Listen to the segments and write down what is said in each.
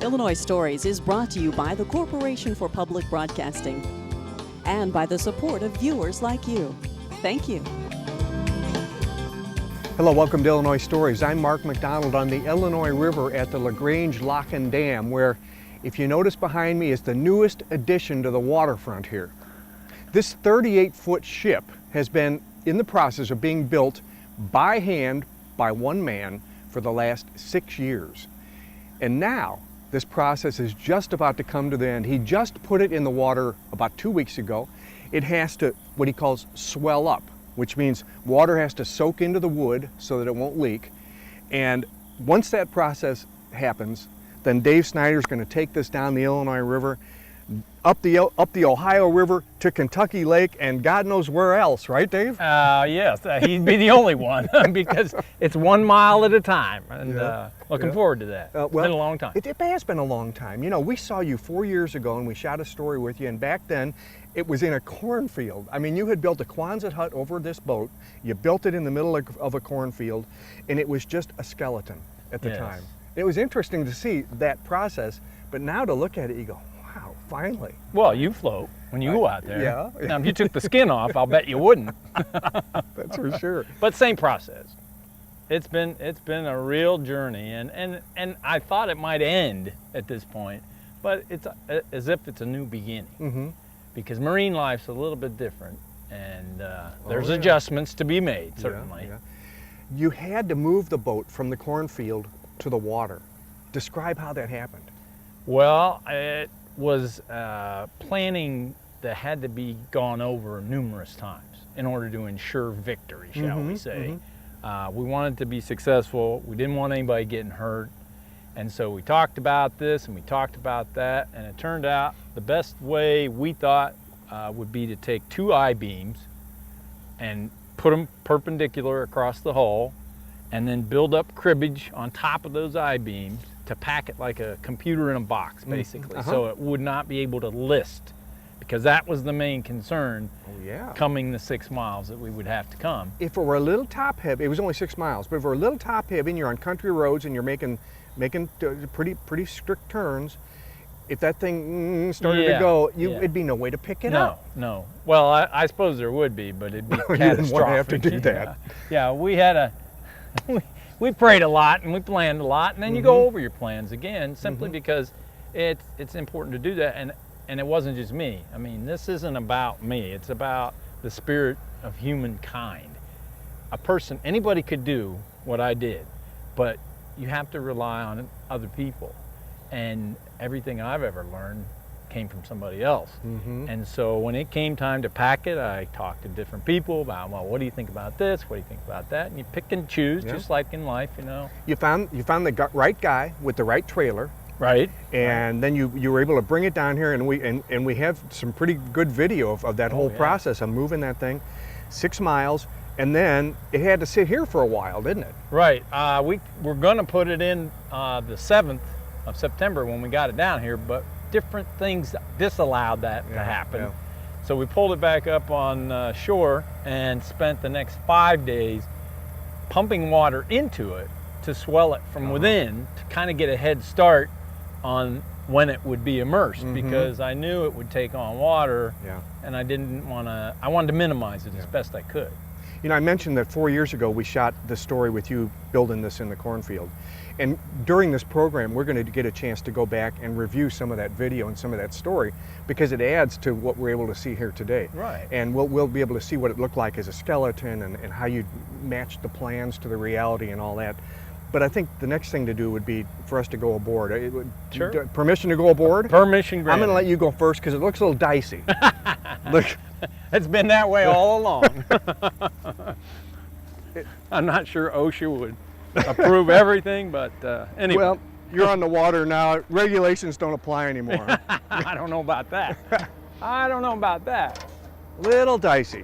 Illinois Stories is brought to you by the Corporation for Public Broadcasting and by the support of viewers like you. Thank you. Hello, welcome to Illinois Stories. I'm Mark McDonald on the Illinois River at the LaGrange Lock and Dam, where, if you notice behind me, is the newest addition to the waterfront here. This 38-foot ship has been in the process of being built by hand by one man for the last 6 years. And now this process is just about to come to the end. He just put it in the water about 2 weeks ago. It has to, what he calls, swell up, which means water has to soak into the wood so that it won't leak. And once that process happens, then Dave Snyder is going to take this down the Illinois River, up the Ohio River to Kentucky Lake, and God knows where else, right, Dave? Yes, he'd be the only one because it's 1 mile at a time, and looking forward to that. It's been a long time. It has been a long time. You know, we saw you 4 years ago, and we shot a story with you, and back then it was in a cornfield. I mean, you had built a Quonset hut over this boat. You built it in the middle of a cornfield, and it was just a skeleton at the time. It was interesting to see that process, but now to look at it, you go, wow, finally. Well, you float when you go out there. Yeah. Now, if you took the skin off, I'll bet you wouldn't. That's for sure. But same process. It's been a real journey, and I thought it might end at this point, but it's as if it's a new beginning. Mm-hmm. Because marine life's a little bit different, and there's adjustments to be made, certainly. Yeah. You had to move the boat from the cornfield to the water. Describe how that happened. Well, it was planning that had to be gone over numerous times in order to ensure victory, shall we say. Mm-hmm. We wanted to be successful. We didn't want anybody getting hurt. And so we talked about this and we talked about that, and it turned out the best way we thought would be to take 2 I-beams and put them perpendicular across the hull, and then build up cribbage on top of those I-beams to pack it like a computer in a box, basically, so it would not be able to list, because that was the main concern coming the 6 miles that we would have to come. If it were a little top heavy, it was only 6 miles, but if it were a little top heavy and you're on country roads and you're making pretty strict turns, if that thing started to go, it'd be no way to pick it up. No. Well, I suppose there would be, but it'd be catastrophic. You didn't want to have to do that. Yeah, we had we prayed a lot and we planned a lot, and then you go over your plans again, simply because it's important to do that, and it wasn't just me. I mean, this isn't about me. It's about the spirit of humankind. Anybody could do what I did, but you have to rely on other people. And everything I've ever learned came from somebody else. And so when it came time to pack it, I talked to different people about, well, what do you think about this? What do you think about that? And you pick and choose, just like in life, you know. You found the right guy with the right trailer. Right. And then you were able to bring it down here, and we have some pretty good video of that whole process of moving that thing 6 miles. And then it had to sit here for a while, didn't it? Right. We were going to put it in the 7th of September when we got it down here, but different things disallowed that to happen. Yeah. So we pulled it back up on shore and spent the next 5 days pumping water into it to swell it from within, to kind of get a head start on when it would be immersed, because I knew it would take on water, and I wanted to minimize it as best I could. You know, I mentioned that 4 years ago we shot this story with you building this in the cornfield. And during this program, we're going to get a chance to go back and review some of that video and some of that story, because it adds to what we're able to see here today. Right. And we'll be able to see what it looked like as a skeleton, and how you matched the plans to the reality and all that. But I think the next thing to do would be for us to go aboard. Sure. Permission to go aboard? Permission granted. I'm going to let you go first because it looks a little dicey. Look. It's been that way all along. I'm not sure OSHA would approve everything, but anyway. Well, you're on the water now. Regulations don't apply anymore. I don't know about that. I don't know about that. Little dicey.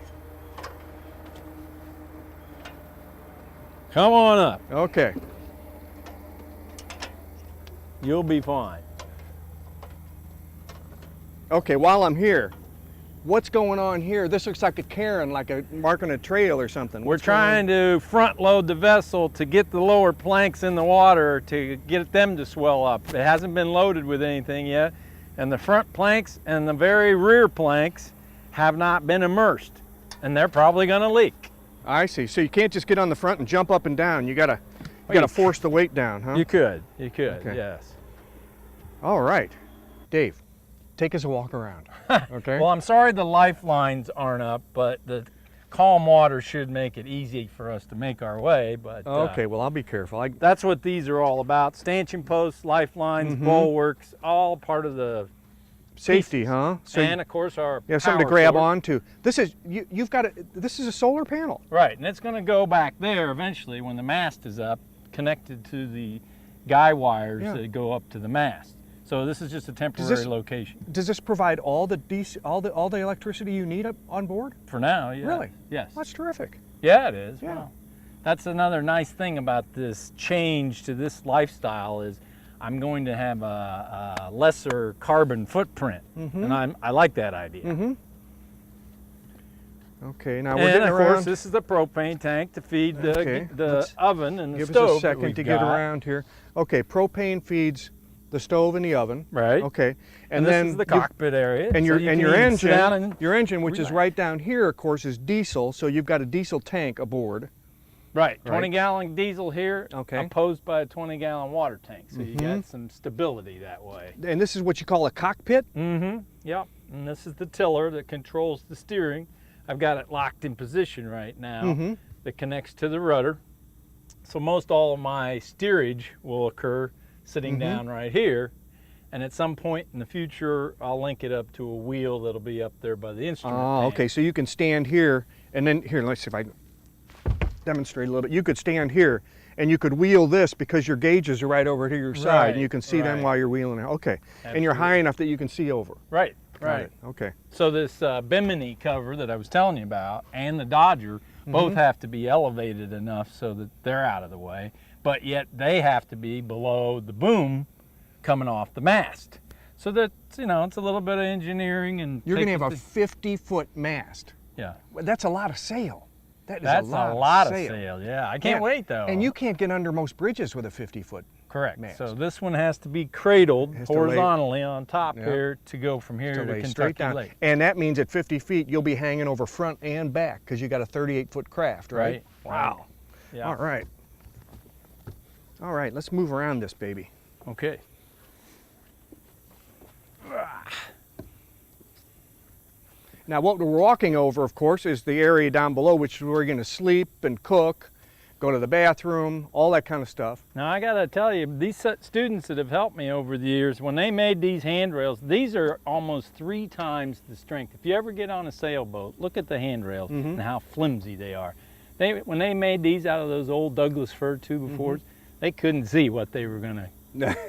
Come on up. Okay. You'll be fine. Okay, while I'm here, What's going on here? This looks like a cairn, like a marking a trail or something. We're trying to front load the vessel to get the lower planks in the water to get them to swell up. It hasn't been loaded with anything yet, and the front planks and the very rear planks have not been immersed, and they're probably going to leak. I see. So you can't just get on the front and jump up and down. You gotta force the weight down, huh? You could, Okay. yes. All right, Dave, take us a walk around. Okay. Well, I'm sorry the lifelines aren't up, but the calm water should make it easy for us to make our way. But okay, well, I'll be careful. that's what these are all about: stanchion posts, lifelines, bulwarks, all part of the Safety, pieces. huh? So and of course our you have something to power grab source. onto. This is you've got this is a solar panel. Right, and it's going to go back there eventually when the mast is up, connected to the guy wires that go up to the mast. So this is just a temporary location. Does this provide all the all the electricity you need up on board? For now, yeah. Really? Yes. That's terrific. Yeah, it is. Yeah. Wow. That's another nice thing about this change to this lifestyle is I'm going to have a lesser carbon footprint, and I like that idea. Okay, now we're And getting of around. course, this is the propane tank to feed the let's oven and the Give stove. us a second to get got. around here. Okay, propane feeds the stove and the oven. Right. Okay, And then this is the your- cockpit area. And so your you and can your even sit down engine, and your engine, which is relax. right down here, of course, is diesel. So you've got a diesel tank aboard. Right, 20-gallon diesel here, Okay. opposed by a 20-gallon water tank. So you got some stability that way. And this is what you call a cockpit. Yep, and this is the tiller that controls the steering. I've got it locked in position right now that connects to the rudder. So most all of my steerage will occur sitting down right here. And at some point in the future, I'll link it up to a wheel that'll be up there by the instrument Oh, panel. okay. So you can stand here, and then here. Let's see if I can demonstrate a little bit. You could stand here, and you could wheel this because your gauges are right over to your side, and you can see them right. while you're wheeling it. Okay. And you're Absolutely. high enough that you can see over. Right, Got right. it. Okay. So this Bimini cover that I was telling you about and the Dodger both have to be elevated enough so that they're out of the way, but yet they have to be below the boom coming off the mast. So that, you know, it's a little bit of engineering and You're going to taking have a 50-foot mast. yeah. Well, that's a lot of sail. That is That's a lot of sail. sail, yeah. I can't wait though. And you can't get under most bridges with a 50-foot. correct. mast. So this one has to be cradled Has to lay- horizontally on top Yeah. here to go from here to to lay Kentucky straight down. Lake. And that means at 50 feet, you'll be hanging over front and back because you got a 38-foot craft, right? Right. Wow. Yeah. All right. All right, let's move around this baby. Okay. Now, what we're walking over, of course, is the area down below, which is where we're going to sleep and cook, go to the bathroom, all that kind of stuff. Now I gotta tell you, these students that have helped me over the years, when they made these handrails, these are almost 3 times the strength. If you ever get on a sailboat, look at the handrails and how flimsy they are. When they made these out of those old Douglas fir 2x4s, they couldn't see what they were gonna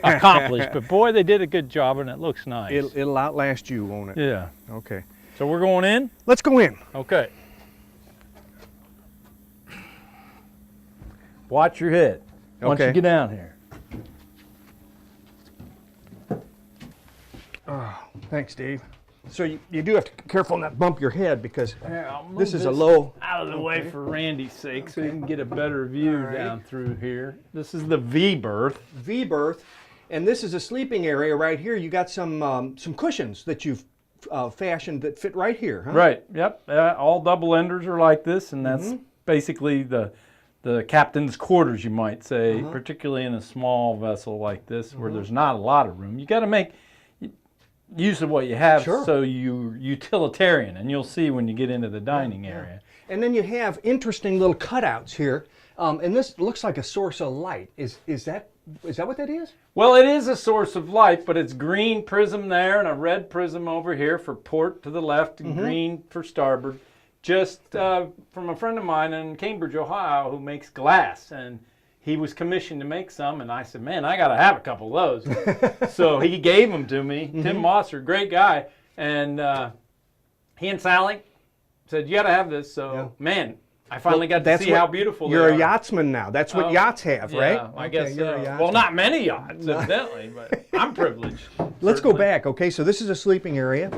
accomplish, but boy, they did a good job and it looks nice. It'll outlast you, won't it? Yeah. Okay. So we're going in? Let's go in. Okay. Watch your head once Okay. you get down here. Thanks, Dave. So you do have to be careful not bump your head because Here, I'll move this is a low. out of the way for Randy's sake so you can get a better view down through here. This is the V berth. V-berth, and this is a sleeping area right here. You got some cushions that you've fashioned that fit right here, huh? Right, yep. All double enders are like this, and that's basically the captain's quarters, you might say, particularly in a small vessel like this where there's not a lot of room. You got to make use of what you have so you're utilitarian, and you'll see when you get into the dining area. And then you have interesting little cutouts here, and this looks like a source of light. Is that what that is? Well, it is a source of light, but it's green prism there and a red prism over here for port to the left and green for starboard. Just from a friend of mine in Cambridge, Ohio, who makes glass, and he was commissioned to make some, and I said, man, I got to have a couple of those. So he gave them to me. Tim Mosser, great guy, and he and Sally said, you got to have this. So, man, I finally got to see how beautiful they are. You're a yachtsman now. That's what yachts have, right? Yeah, I guess you're a so. yachtsman. Well, not many yachts, evidently, but I'm privileged. Let's go certainly. back. Okay, so this is a sleeping area.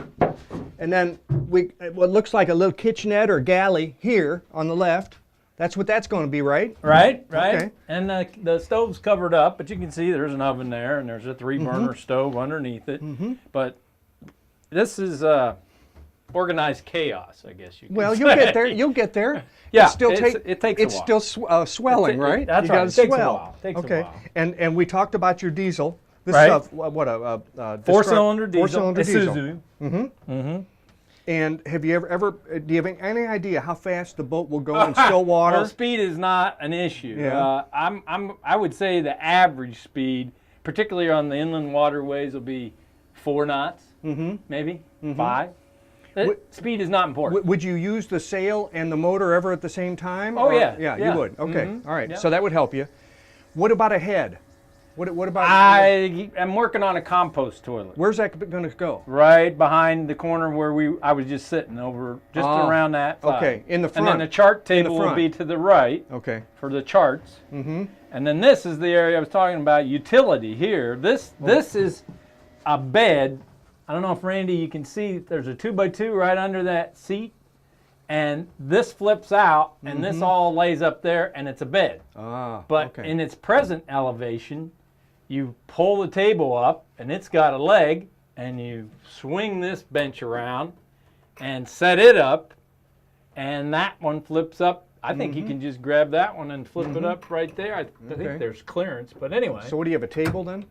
And then what looks like a little kitchenette or galley here on the left. That's what that's going to be, right? Right. Okay. And the stove's covered up, but you can see there's an oven there, and there's a 3-burner stove underneath it. But this is organized chaos, I guess you could Well, say. you'll get there. You'll get there. Yeah, it takes a it's while. still swelling, right? That's you right. gotta It takes a swell. while. Takes okay. a while. And we talked about your diesel. This Right. is a Four-cylinder diesel. Four-cylinder diesel. Isuzu. And have you do you have any idea how fast the boat will go in still water? Well, speed is not an issue. Yeah. I would say the average speed, particularly on the inland waterways, will be 4 knots, maybe 5. Speed is not important. Would you use the sail and the motor ever at the same time? Oh, yeah. Yeah, Yeah. you would. Okay. All right. Yeah. So that would help you. What about a head? What about? I am working on a compost toilet. Where's that going to go? Right behind the corner where I was just sitting over, just around that side. Okay, in the front. And then the chart table will be to the right for the charts. And then this is the area I was talking about, utility here. This is a bed. I don't know if, Randy, you can see there's a 2x2 right under that seat. And this flips out, and this all lays up there, and it's a bed. But in its present elevation, you pull the table up, and it's got a leg, and you swing this bench around and set it up, and that one flips up. I think you can just grab that one and flip it up right there. I think there's clearance, but anyway. So what, do you have a table then?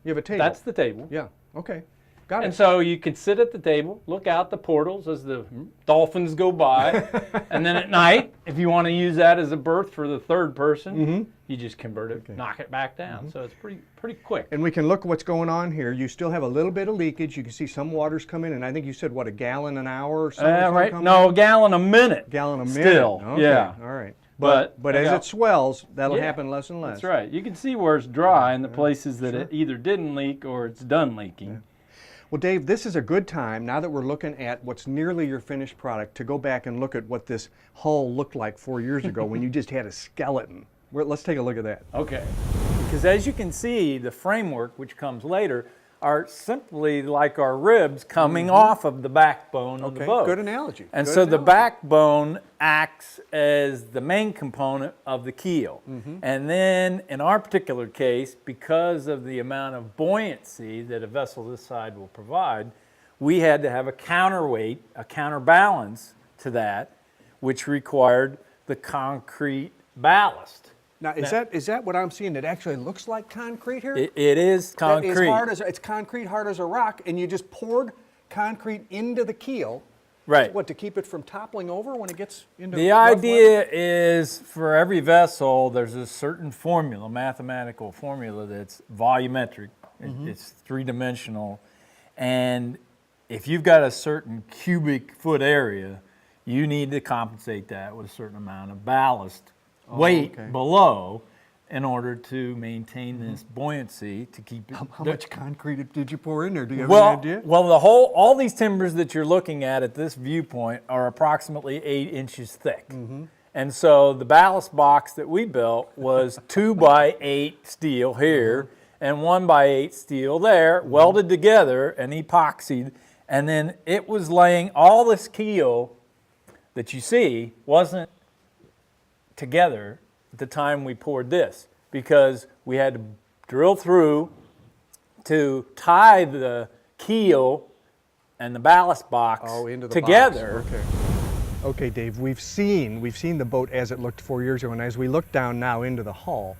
You have a table? That's the table. Yeah, okay. Got it. And so you could sit at the table, look out the portals as the dolphins go by, and then at night, if you want to use that as a berth for the third person, you just convert it, knock it back down. So it's pretty quick. And we can look at what's going on here. You still have a little bit of leakage. You can see some water's come in, and I think you said, what, a gallon an hour or something? Right. No, a gallon a minute. Gallon a minute. Still, okay. yeah. All right. But as it swells, that'll happen less and less. That's right. You can see where it's dry in the places that it either didn't leak or it's done leaking. Well, Dave, this is a good time, now that we're looking at what's nearly your finished product, to go back and look at what this hull looked like 4 years ago when you just had a skeleton. Let's take a look at that. Okay. Because as you can see, the framework, which comes later, are simply like our ribs coming off of the backbone of the boat. Good analogy. And good so analogy. the backbone acts as the main component of the keel. And then in our particular case, because of the amount of buoyancy that a vessel this side will provide, we had to have a counterweight, a counterbalance to that, which required the concrete ballast. Now, is that what I'm seeing? It actually looks like concrete here? It is concrete. It's concrete, hard as a rock, and you just poured concrete into the keel. Right. What, to keep it from toppling over when it gets into The rough idea is for every vessel, there's a certain formula, mathematical formula that's volumetric. It's three-dimensional. And if you've got a certain cubic foot area, you need to compensate that with a certain amount of ballast weight below in order to maintain this buoyancy to keep it. How much concrete did you pour in there? Do you have Well, any idea? well, all these timbers that you're looking at this viewpoint are approximately 8 inches thick. And so the ballast box that we built was 2x8 steel here and 1x8 steel there, welded together and epoxied. And then it was laying, all this keel that you see wasn't together at the time we poured this, because we had to drill through to tie the keel and the ballast box into the together. box. Okay, Dave, we've seen the boat as it looked 4 years ago, and as we look down now into the hull,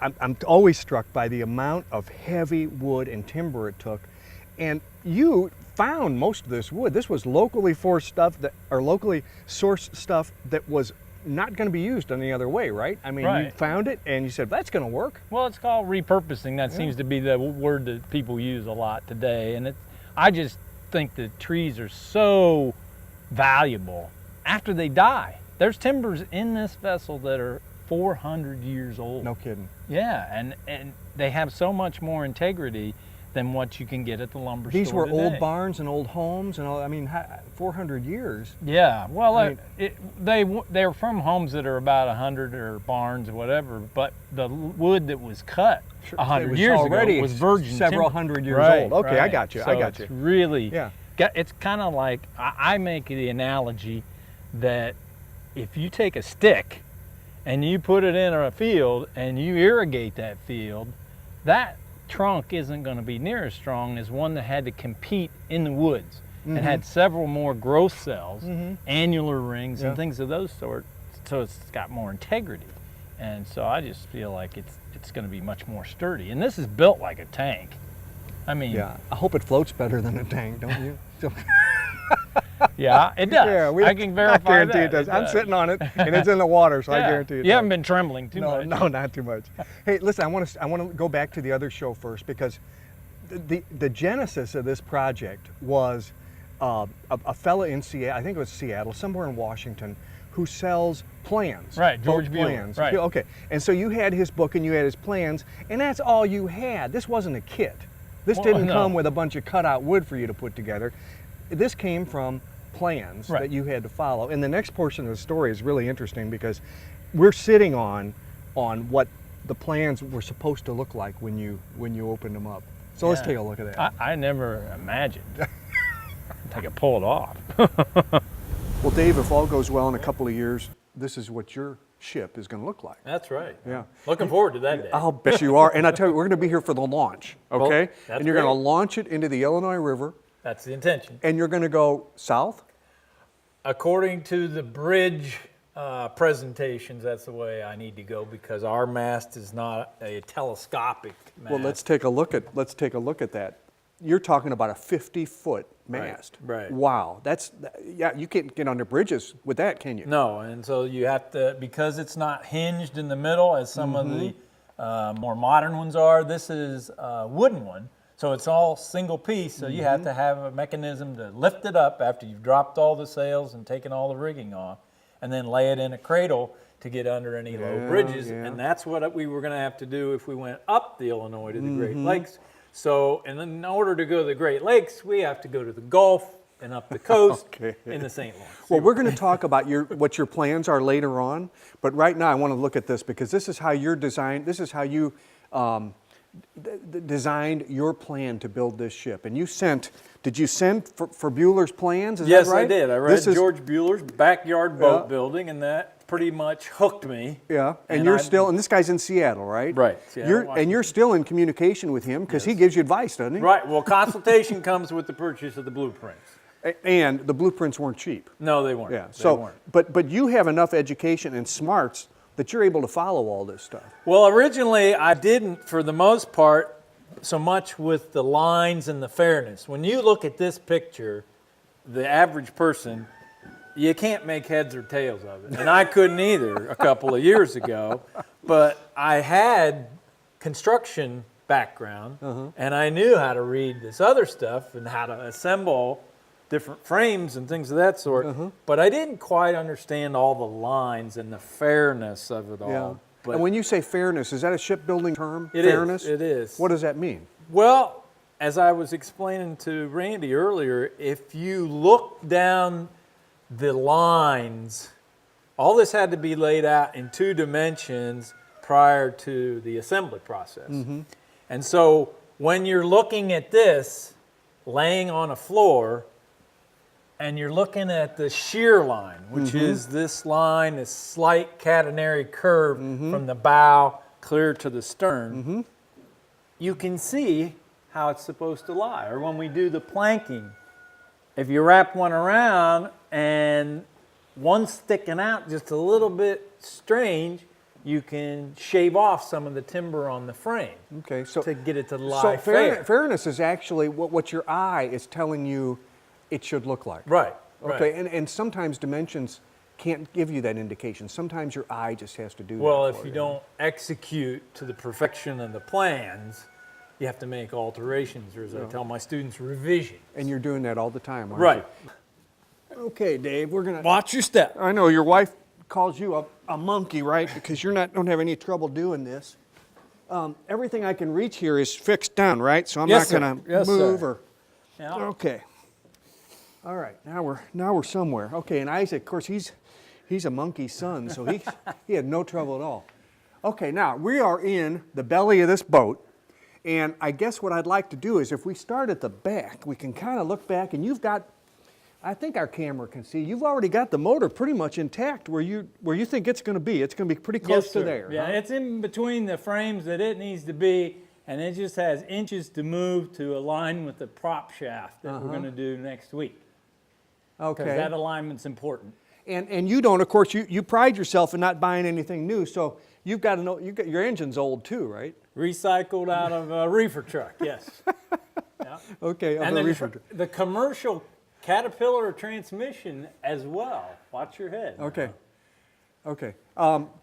I'm always struck by the amount of heavy wood and timber it took. And you found most of this wood. This was locally locally sourced stuff that was not going to be used any other way, right? I mean, you found it and you said, that's going to work. Well, it's called repurposing. That seems to be the word that people use a lot today. And I just think that trees are so valuable after they die. There's timbers in this vessel that are 400 years old. No kidding. Yeah, and they have so much more integrity than what you can get at the lumber store These were today. old barns and old homes and all. I mean, 400 years. Yeah, well, they're from homes that are about 100 or barns or whatever, but the wood that was cut 100 years ago was virgin several timber. hundred years old. Okay, right. I got you. So I got you. It's really, it's kind of like, I make the analogy that if you take a stick and you put it in a field and you irrigate that field, that trunk isn't going to be near as strong as one that had to compete in the woods and had several more growth cells, annular rings, and things of those sorts, so it's got more integrity. And so I just feel like it's going to be much more sturdy. And this is built like a tank. I mean, yeah, I hope it floats better than a tank, don't you? Yeah, it does. Yeah, I can verify I guarantee that. it does. I'm sitting on it, and it's in the water, so I Yeah. guarantee it You does. haven't been trembling too much. No, not too much. Hey, listen, I want to go back to the other show first, because the genesis of this project was a fella in Seattle, I think it was Seattle, somewhere in Washington, who sells plans. Right, George boat Bueller, plans. right. Okay, and so you had his book and you had his plans, and that's all you had. This wasn't a kit. This didn't come with a bunch of cutout wood for you to put together. This came from plans that you had to follow. And the next portion of the story is really interesting, because we're sitting on what the plans were supposed to look like when you opened them up. So let's take a look at that. I never imagined I could pull it off. Well, Dave, if all goes well in a couple of years, this is what your ship is going to look like. That's right. Yeah. Looking forward to that day. I'll bet you are. And I tell you, we're going to be here for the launch, okay? That's and you're going to great. launch it into the Illinois River, That's the intention. and you're going to go south? According to the bridge presentations, that's the way I need to go, because our mast is not a telescopic mast. Well, let's take a look at that. You're talking about a 50-foot mast. right. Wow, you can't get under bridges with that, can you? No, and so you have to, because it's not hinged in the middle as some of the more modern ones are, this is a wooden one. So it's all single piece, so you have to have a mechanism to lift it up after you've dropped all the sails and taken all the rigging off, and then lay it in a cradle to get under any low bridges. yeah. And that's what we were going to have to do if we went up the Illinois to the Great Lakes. So, and then in order to go to the Great Lakes, we have to go to the Gulf and up the coast in the St. Lawrence. Well, we're going to talk about what your plans are later on, but right now I want to look at this, because this is how you're designed. This is how you designed your plan to build this ship. And did you send for Bueller's plans? Is Yes, that right? I did. I read George Bueller's Backyard Boat Building, and that pretty much hooked me. Yeah, and and this guy's in Seattle, right? Right, Seattle, And you're still in communication with him, because he gives you advice, doesn't he? Right. Well, consultation comes with the purchase of the blueprints. And the blueprints weren't cheap. No, they weren't. Yeah. They weren't. But you have enough education and smarts that you're able to follow all this stuff. Well, originally I didn't, for the most part, so much with the lines and the fairness. When you look at this picture, the average person, you can't make heads or tails of it. And I couldn't either a couple of years ago. But I had construction background, and I knew how to read this other stuff and how to assemble different frames and things of that sort. But I didn't quite understand all the lines and the fairness of it all. Yeah. But And when you say fairness, is that a shipbuilding term? It is, fairness? it is. What does that mean? Well, as I was explaining to Randy earlier, if you look down the lines, all this had to be laid out in 2 dimensions prior to the assembly process. And so when you're looking at this, laying on a floor, and you're looking at the shear line, which is this line, this slight catenary curve from the bow clear to the stern, you can see how it's supposed to lie. Or when we do the planking, if you wrap one around and one's sticking out just a little bit strange, you can shave off some of the timber on the frame to get it to lie fair. Fairness is actually what your eye is telling you it should look like. Right. Okay, right. and sometimes dimensions can't give you that indication. Sometimes your eye just has to do that. Well, for if you don't execute to the perfection of the plans, you have to make alterations, or as I tell my students, revision. And you're doing that all the time, aren't Right. you? Okay, Dave, we're gonna Watch your step. I know your wife calls you a monkey, right? Because don't have any trouble doing this. Everything I can reach here is fixed down, right? So I'm Yes, not sir. gonna Yes, move sir. or. Yeah. Okay. All right, now we're somewhere. Okay, and Isaac, of course, he's a monkey's son, so he had no trouble at all. Okay, now we are in the belly of this boat, And I guess what I'd like to do is if we start at the back, we can kind of look back, and you've got, I think our camera can see, you've already got the motor pretty much intact where you think it's going to be. It's going to be pretty close to there. Yeah, huh? it's in between the frames that it needs to be, and it just has inches to move to align with the prop shaft that we're going to do next week. Okay. Because that alignment's important. And you don't, of course, you pride yourself in not buying anything new, so you've got to know, your engine's old too, right? Recycled out of a reefer truck, yes. Yeah. Okay, And the then reefer truck. the commercial Caterpillar transmission as well. Watch your head. Okay. Okay.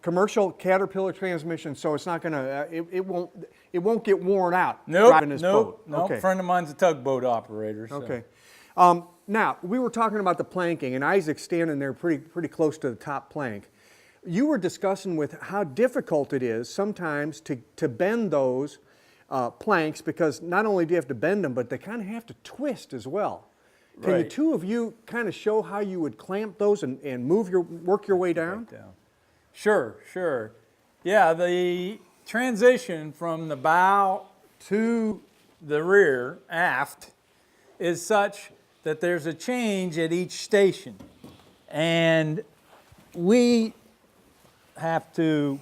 Commercial Caterpillar transmission, so it's not gonna, it won't get worn out driving this boat. Nope. Okay. Friend of mine's a tugboat operator. So. Okay. Now, we were talking about the planking, and Isaac's standing there pretty close to the top plank. You were discussing with how difficult it is sometimes to bend those planks, because not only do you have to bend them, but they kind of have to twist as well. Can the Right. two of you kind of show how you would clamp those and work your way down? Sure, sure. Yeah, the transition from the bow to the rear, aft, is such that there's a change at each station. And we have to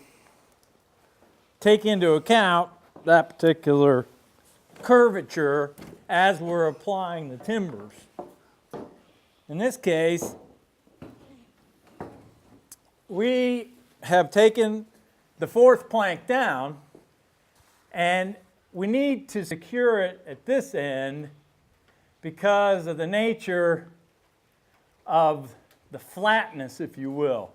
take into account that particular curvature as we're applying the timbers. In this case, we have taken the fourth plank down, and we need to secure it at this end because of the nature of the flatness, if you will.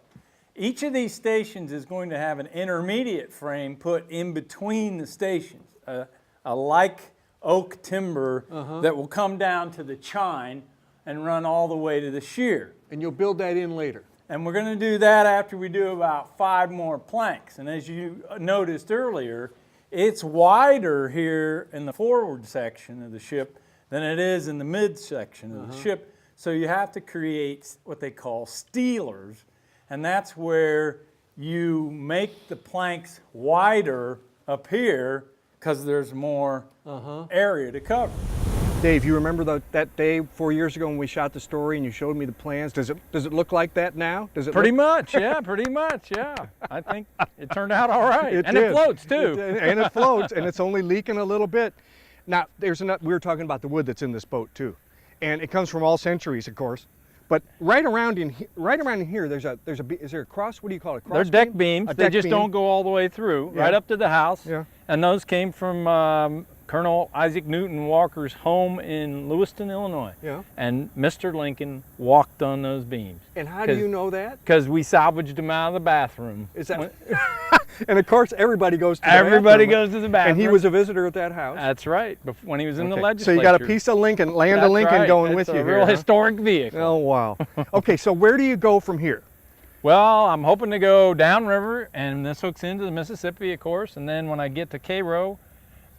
Each of these stations is going to have an intermediate frame put in between the stations, a like oak timber that will come down to the chine and run all the way to the shear. And you'll build that in later. And we're going to do that after we do about 5 more planks. And as you noticed earlier, it's wider here in the forward section of the ship than it is in the mid section of the ship. So you have to create what they call stealers. And that's where you make the planks wider up here because there's more area to cover. Dave, you remember that day 4 years ago when we shot the story and you showed me the plans? Does it look like that now? Does it Pretty look... much, yeah, pretty much, yeah. I think it turned out all right. It and did. it floats too. And it floats, and it's only leaking a little bit. Now, we were talking about the wood that's in this boat too. And it comes from all centuries, of course. But right around in here, is there a cross? What do you call it? They're deck beams. They just don't go all the way through, right up to the house. Yeah. And those came from Colonel Isaac Newton Walker's home in Lewiston, Illinois. Yeah. And Mr. Lincoln walked on those beams. And how do you know that? Because we salvaged them out of the bathroom. Is that? And of course, everybody goes to the Everybody bathroom. goes to the bathroom. And he was a visitor at that house. That's right, when he was in the So legislature. you got a piece of Lincoln, land of Lincoln going with you It's a here. real huh? historic vehicle. Oh, wow. Okay, so where do you go from here? Well, I'm hoping to go downriver, and this hooks into the Mississippi, of course, and then when I get to Cairo,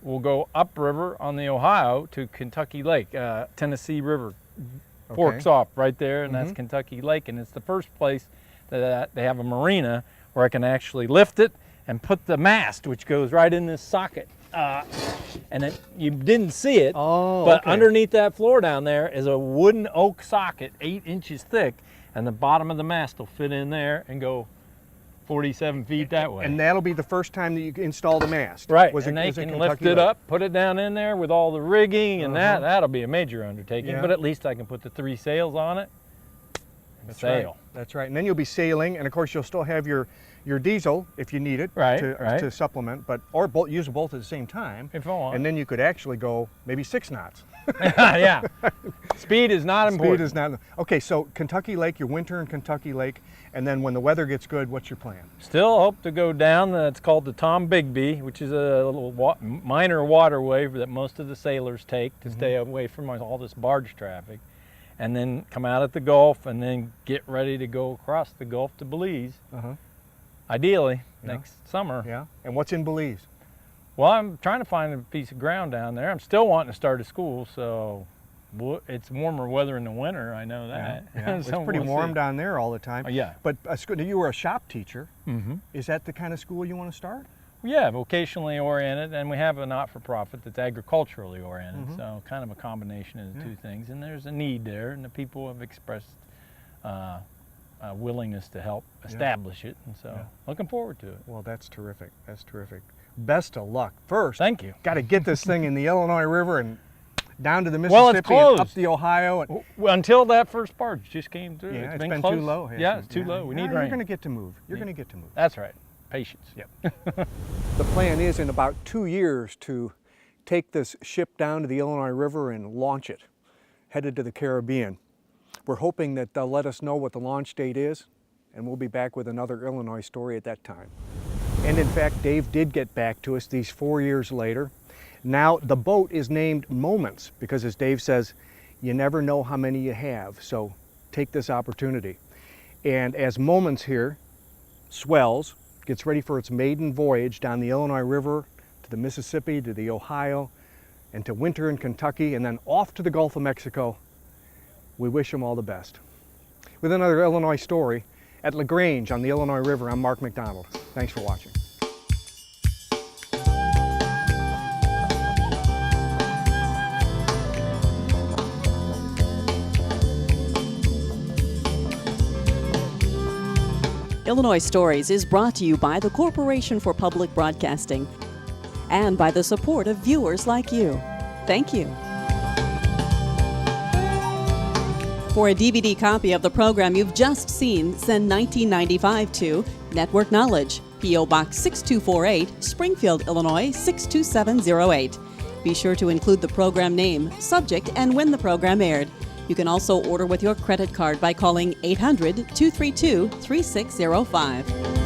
we'll go upriver on the Ohio to Kentucky Lake, Tennessee River forks off right there, and that's Kentucky Lake, and it's the first place that they have a marina where I can actually lift it and put the mast, which goes right in this socket. And you didn't see it, but underneath that floor down there is a wooden oak socket, 8 inches thick, and the bottom of the mast will fit in there and go 47 feet that way. And that'll be the first time that you install the mast. Right, Was and it, they was it can Kentucky lift it Lake? up, put it down in there with all the rigging, and that'll be a major undertaking, Yeah. but at least I can put the 3 sails on it and That's sail. Right. That's right. And then you'll be sailing, and of course you'll still have your diesel if you need it to supplement, or use them both at the same time. If I want. And then you could actually go maybe 6 knots. Yeah. Speed is not important. Speed is not. Okay, so Kentucky Lake, your winter in Kentucky Lake, and then when the weather gets good, what's your plan? Still hope to go down. That's called the Tom Bigby, which is a little minor waterway that most of the sailors take to stay away from all this barge traffic, and then come out at the Gulf, and then get ready to go across the Gulf to Belize. Ideally, next summer. Yeah. And what's in Belize? Well, I'm trying to find a piece of ground down there. I'm still wanting to start a school, so it's warmer weather in the winter. I know that. Yeah. So It's pretty we'll warm see. down there all the time. Yeah. But you were a shop teacher. Is that the kind of school you want to start? Yeah, vocationally oriented, and we have a not-for-profit that's agriculturally oriented. So kind of a combination of the two things. And there's a need there, and the people have expressed a willingness to help establish it. And so looking forward to it. Well, that's terrific. That's terrific. Best of luck. First, thank you. Got to get this thing in the Illinois River and down to the Mississippi and up the Ohio. And until that first barge just came through. Yeah, it's been close. too low. Yeah, it's too low. We need rain. You're going to get to move. You're going to get to move. That's right. Patience. Yep. The plan is in about 2 years to take this ship down to the Illinois River and launch it, headed to the Caribbean. We're hoping that they'll let us know what the launch date is, and we'll be back with another Illinois story at that time. And in fact, Dave did get back to us these 4 years later. Now the boat is named Moments because, as Dave says, you never know how many you have, so take this opportunity. And as Moments here swells, gets ready for its maiden voyage down the Illinois River to the Mississippi, to the Ohio, and to winter in Kentucky, and then off to the Gulf of Mexico, we wish them all the best. With another Illinois story at LaGrange on the Illinois River, I'm Mark McDonald. Thanks for watching. Illinois Stories is brought to you by the Corporation for Public Broadcasting and by the support of viewers like you. Thank you. For a DVD copy of the program you've just seen, send 1995 to Network Knowledge, P.O. Box 6248, Springfield, Illinois 62708. Be sure to include the program name, subject, and when the program aired. You can also order with your credit card by calling 800-232-3605.